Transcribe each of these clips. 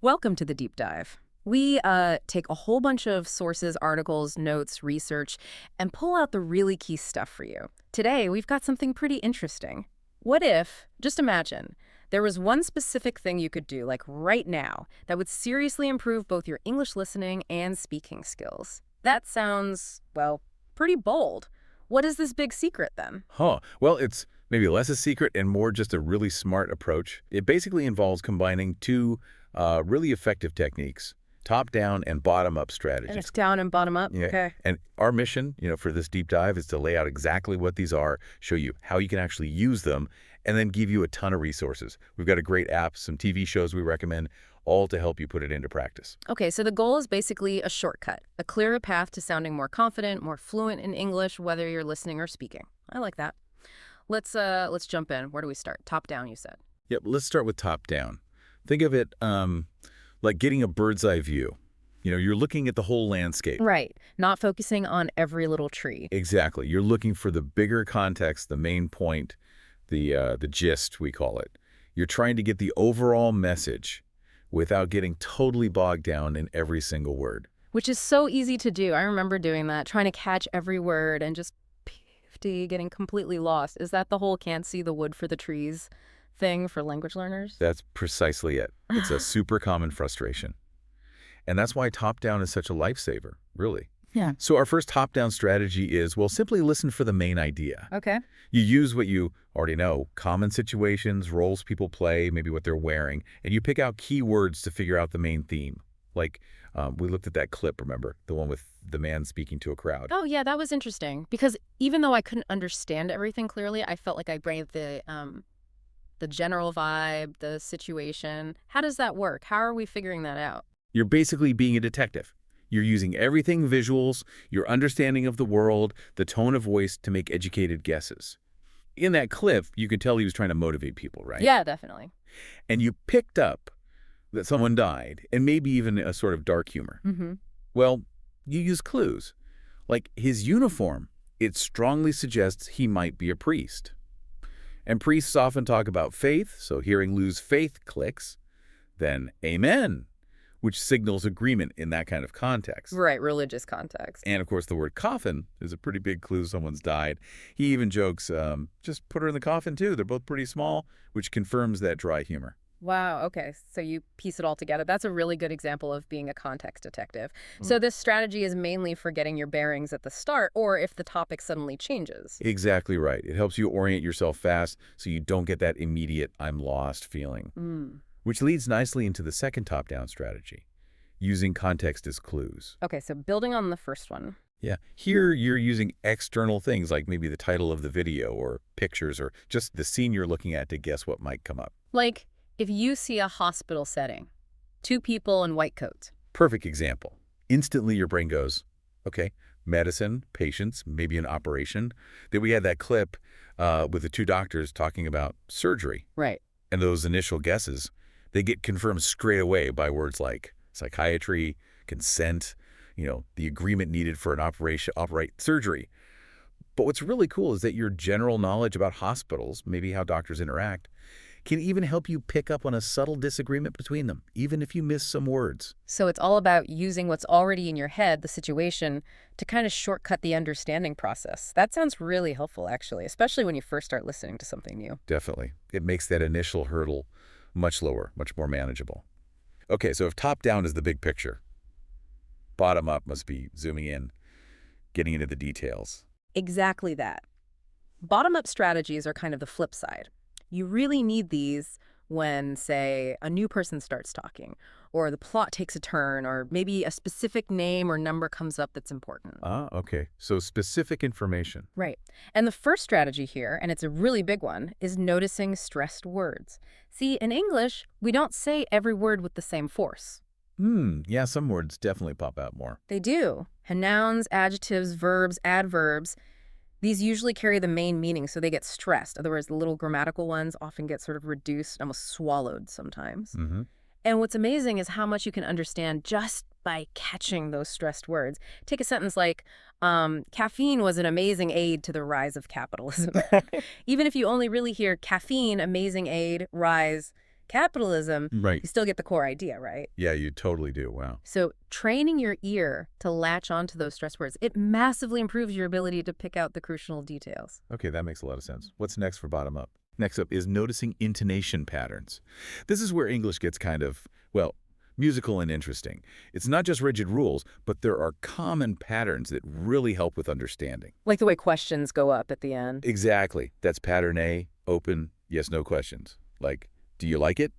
Welcome to the deep dive. We take a whole bunch of sources, articles, notes, research, and pull out the really key stuff for you. Today, we've got something pretty interesting. What if, just imagine, there was one specific thing you could do, like right now, that would seriously improve both your English listening and speaking skills? That sounds, well, pretty bold. What is this big secret then? Huh. Well, it's maybe less a secret and more just a really smart approach. It basically involves combining two really effective techniques, top-down and bottom-up And it's strategies. down and bottom up? Yeah. Okay. And our mission, for this deep dive is to lay out exactly what these are, show you how you can actually use them, and then give you a ton of resources. We've got a great app, some TV shows we recommend, all to help you put it into practice. Okay, so the goal is basically a shortcut, a clearer path to sounding more confident, more fluent in English, whether you're listening or speaking. I like that. Let's jump in. Where do we start? Top down, you said. Yep, let's start with top-down. Think of it like getting a bird's eye view. You're looking at the whole landscape. Right. Not focusing on every little tree. Exactly. You're looking for the bigger context, the main point, the gist, we call it. You're trying to get the overall message without getting totally bogged down in every single word. Which is so easy to do. I remember doing that, trying to catch every word and just getting completely lost. Is that the whole can't see the wood for the trees thing for language learners? That's precisely it. It's a super common frustration. And that's why top-down is such a lifesaver, really. Yeah. So our first top-down strategy is, well, simply listen for the main idea. Okay. You use what you already know, common situations, roles people play, maybe what they're wearing, and you pick out key words to figure out the main theme. Like, we looked at that clip, remember? The one with the man speaking to a crowd. Oh, yeah, that was interesting. Because even though I couldn't understand everything clearly, I felt like I grabbed the general vibe, the situation. How does that work? How are we figuring that out? You're basically being a detective. You're using everything visuals, your understanding of the world, the tone of voice to make educated guesses. In that clip, you could tell he was trying to motivate people, right? Yeah, definitely. And you picked up that someone died, and maybe even a sort of dark humor. Mm-hmm. Well, you use clues. Like his uniform, it strongly suggests he might be a priest. And priests often talk about faith, so hearing lose faith clicks. Then amen, which signals agreement in that kind of context. Right, religious context. And, of course, the word coffin is a pretty big clue someone's died. He even jokes, just put her in the coffin, too. They're both pretty small, which confirms that dry humor. Wow, okay, so you piece it all together. That's a really good example of being a context detective. So this strategy is mainly for getting your bearings at the start or if the topic suddenly changes. Exactly right. It helps you orient yourself fast so you don't get that immediate I'm lost feeling. Which leads nicely into the second top-down strategy, using context as clues. Okay, so building on the first one. Yeah, here you're using external things like maybe the title of the video or pictures or just the scene you're looking at to guess what might come up. Like, if you see a hospital setting, two people in white coats. Perfect example. Instantly your brain goes, okay, medicine, patients, maybe an operation. Then we had that clip with the two doctors talking about surgery. Right. And those initial guesses, they get confirmed straight away by words like psychiatry, consent, the agreement needed for an operate surgery. But what's really cool is that your general knowledge about hospitals, maybe how doctors interact, can even help you pick up on a subtle disagreement between them, even if you miss some words. So it's all about using what's already in your head, the situation, to kind of shortcut the understanding process. That sounds really helpful, actually, especially when you first start listening to something new. Definitely. It makes that initial hurdle much lower, much more manageable. Okay, so if top-down is the big picture, bottom-up must be zooming in, getting into the details. Exactly that. Bottom-up strategies are kind of the flip side. You really need these when, say, a new person starts talking, or the plot takes a turn, or maybe a specific name or number comes up that's important. Ah, okay. So specific information. Right. And the first strategy here, and it's a really big one, is noticing stressed words. See, in English, we don't say every word with the same force. Yeah, some words definitely pop out more. They do. And nouns, adjectives, verbs, adverbs, these usually carry the main meaning, so they get stressed. Otherwise, the little grammatical ones often get sort of reduced, almost swallowed sometimes. Mm-hmm. And what's amazing is how much you can understand just by catching those stressed words. Take a sentence like, caffeine was an amazing aid to the rise of capitalism. Even if you only really hear caffeine, amazing aid, rise, capitalism, Right. you still get the core idea, right? Yeah, you totally do. Wow. So training your ear to latch onto those stress words, it massively improves your ability to pick out the crucial details. Okay, that makes a lot of sense. What's next for bottom up? Next up is noticing intonation patterns. This is where English gets kind of, well, musical and interesting. It's not just rigid rules, but there are common patterns that really help with understanding. Like the way questions go up at the end. Exactly. That's pattern A, open, yes, no questions. Like, do you like it?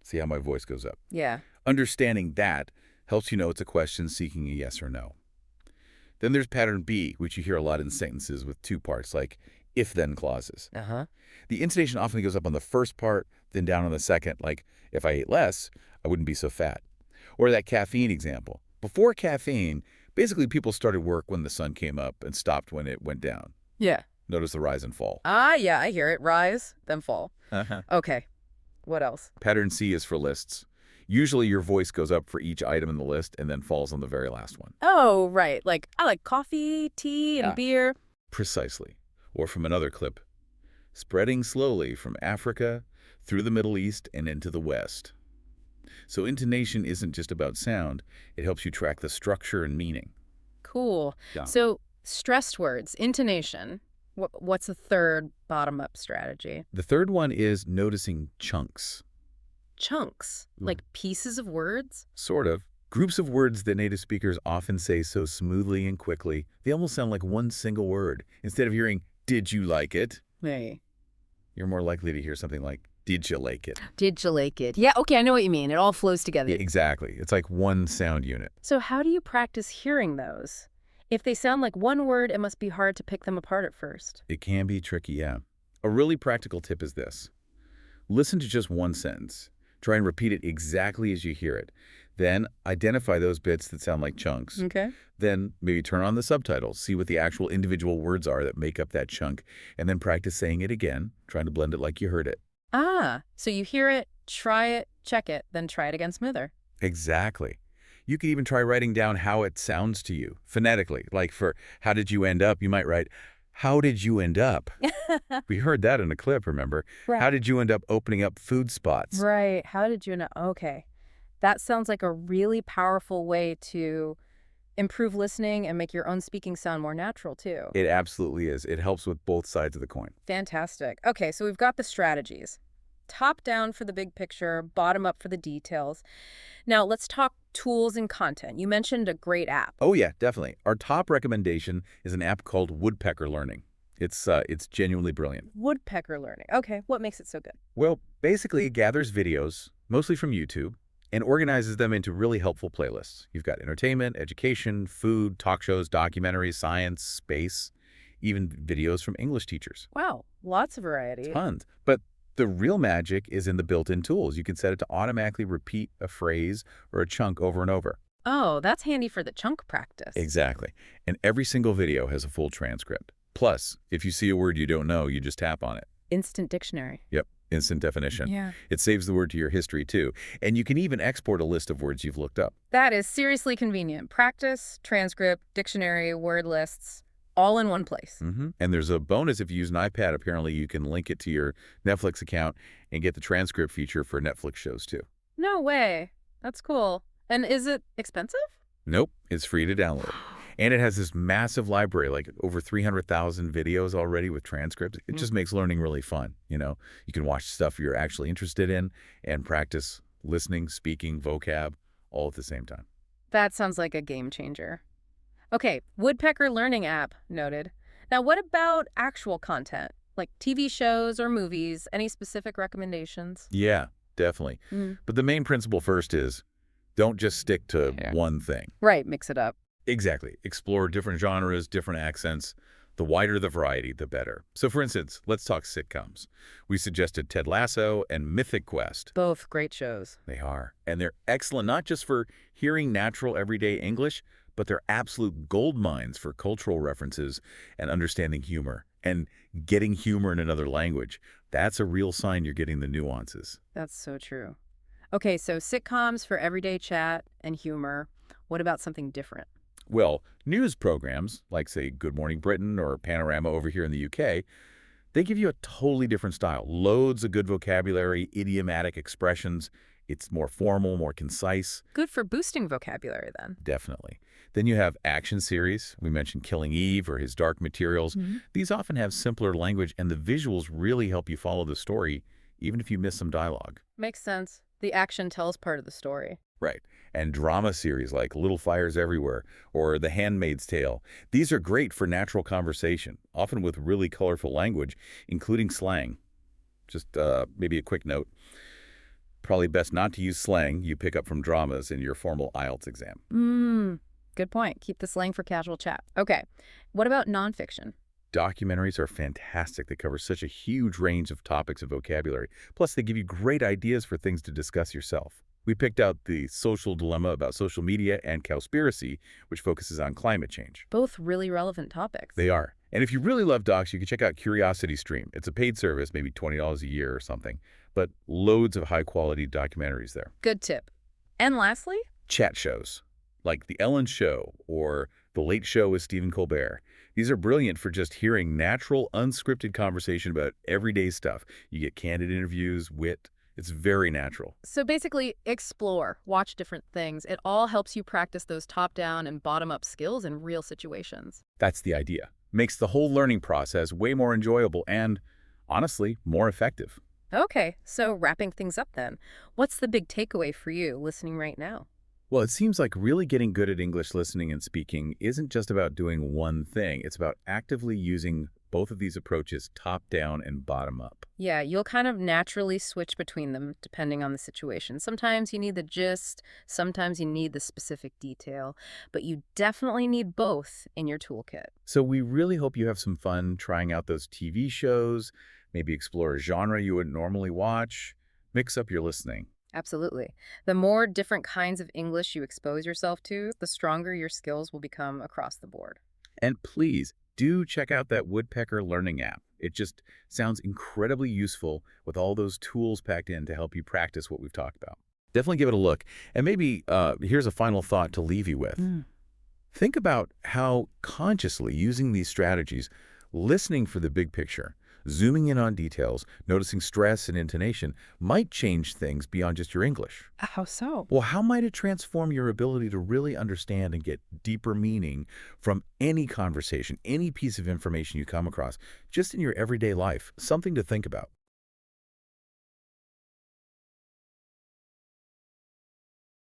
See how my voice goes up. Yeah. Understanding that helps you know it's a question seeking a yes or no. Then there's pattern B, which you hear a lot in sentences with two parts, like if-then clauses. Uh-huh. The intonation often goes up on the first part, then down on the second, like, if I ate less, I wouldn't be so fat. Or that caffeine example. Before caffeine, basically people started work when the sun came up and stopped when it went down. Yeah. Notice the rise and fall. Ah, yeah, I hear it. Rise, then fall. Okay. What else? Pattern C is for lists. Usually your voice goes up for each item in the list and then falls on the very last one. Oh, right. Like, I like coffee, tea, and Yeah. beer. Precisely. Or from another clip. Spreading slowly from Africa through the Middle East and into the West. So intonation isn't just about sound. It helps you track the structure and meaning. Cool. Yeah. So, stressed words, intonation. What's the third bottom-up strategy? The third one is noticing chunks. Chunks, Ooh. like pieces of words? Sort of. Groups of words that native speakers often say so smoothly and quickly, they almost sound like one single word. Instead of hearing, did you like it? Hey. You're more likely to hear something like, did you like it? Did you like it? Yeah, okay, I know what you mean. It all flows together. Yeah, exactly. It's like one sound unit. So how do you practice hearing those? If they sound like one word, it must be hard to pick them apart at first. It can be tricky, yeah. A really practical tip is this. Listen to just one sentence. Try and repeat it exactly as you hear it. Then identify those bits that sound like chunks. Okay. Then maybe turn on the subtitles, see what the actual individual words are that make up that chunk, and then practice saying it again, trying to blend it like you heard it. Ah, so you hear it, try it, check it, then try it again smoother. Exactly. You could even try writing down how it sounds to you, phonetically. Like for how did you end up, you might write, how did you end up? We heard that in a clip, remember? Right. How did you end up opening up food spots? Right. How did you know? Okay. That sounds like a really powerful way to improve listening and make your own speaking sound more natural, too. It absolutely is. It helps with both sides of the coin. Fantastic. Okay, so we've got the strategies. Top down for the big picture, bottom up for the details. Now, let's talk tools and content. You mentioned a great app. Oh, yeah, definitely. Our top recommendation is an app called Woodpecker Learning. It's genuinely brilliant. Woodpecker Learning. Okay, what makes it so good? Well, basically, it gathers videos, mostly from YouTube, and organizes them into really helpful playlists. You've got entertainment, education, food, talk shows, documentaries, science, space, even videos from English teachers. Wow, lots of variety. Tons. But the real magic is in the built-in tools. You can set it to automatically repeat a phrase or a chunk over and over. Oh, that's handy for the chunk practice. Exactly. And every single video has a full transcript. Plus, if you see a word you don't know, you just tap on it. Instant dictionary. Yep, instant definition. Yeah. It saves the word to your history, too. And you can even export a list of words you've looked up. That is seriously convenient. Practice, transcript, dictionary, word lists, all in one place. And there's a bonus if you use an iPad. Apparently, you can link it to your Netflix account and get the transcript feature for Netflix shows, too. No way. That's cool. And is it expensive? Nope, it's free to download. And it has this massive library, like over 300,000 videos already with transcripts. It just makes learning really fun, you know? You can watch stuff you're actually interested in and practice listening, speaking, vocab, all at the same time. That sounds like a game changer. Okay, Woodpecker Learning app, noted. Now, what about actual content, like TV shows or movies? Any specific recommendations? Yeah, definitely. But the main principle first is don't just stick to one thing. Right, mix it up. Exactly. Explore different genres, different accents. The wider the variety, the better. So for instance, let's talk sitcoms. We suggested Ted Lasso and Mythic Quest. Both great shows. They are. And they're excellent not just for hearing natural everyday English, but they're absolute gold mines for cultural references and understanding humor. And getting humor in another language, that's a real sign you're getting the nuances. That's so true. Okay, so sitcoms for everyday chat and humor. What about something different? Well, news programs, like, say, Good Morning Britain or Panorama over here in the UK, They give you a totally different style. Loads of good vocabulary, idiomatic expressions. It's more formal, more concise. Good for boosting vocabulary, then. Definitely. Then you have action series. We mentioned Killing Eve or His Dark Materials. These often have simpler language, and the visuals really help you follow the story, even if you miss some dialogue. Makes sense. The action tells part of the story. Right. And drama series like Little Fires Everywhere or The Handmaid's Tale. These are great for natural conversation, often with really colorful language, including slang. Just maybe a quick note. Probably best not to use slang you pick up from dramas in your formal IELTS exam. Good point. Keep the slang for casual chat. Okay. What about nonfiction? Documentaries are fantastic. They cover such a huge range of topics and vocabulary. Plus, they give you great ideas for things to discuss yourself. We picked out The Social Dilemma about social media and Cowspiracy, which focuses on climate change. Both really relevant topics. They are. And if you really love docs, you can check out CuriosityStream. It's a paid service, maybe $20 a year or something, but loads of high-quality documentaries there. Good tip. And lastly? Chat shows, like The Ellen Show or The Late Show with Stephen Colbert. These are brilliant for just hearing natural, unscripted conversation about everyday stuff. You get candid interviews, wit. It's very natural. So basically, explore, watch different things. It all helps you practice those top-down and bottom-up skills in real situations. That's the idea. Makes the whole learning process way more enjoyable and, honestly, more effective. Okay, so wrapping things up then, what's the big takeaway for you listening right now? Well, it seems like really getting good at English listening and speaking isn't just about doing one thing. It's about actively using both of these approaches, top-down and bottom-up. Yeah, you'll kind of naturally switch between them depending on the situation. Sometimes you need the gist, sometimes you need the specific detail, but you definitely need both in your toolkit. So we really hope you have some fun trying out those TV shows, maybe explore a genre you wouldn't normally watch, mix up your listening. Absolutely. The more different kinds of English you expose yourself to, the stronger your skills will become across the board. And please, do check out that Woodpecker Learning app. It just sounds incredibly useful with all those tools packed in to help you practice what we've talked about. Definitely give it a look. And maybe here's a final thought to leave you with. Think about how consciously using these strategies, listening for the big picture, zooming in on details, noticing stress and intonation, might change things beyond just your English. How so? Well, how might it transform your ability to really understand and get deeper meaning from any conversation, any piece of information you come across, just in your everyday life? Something to think about.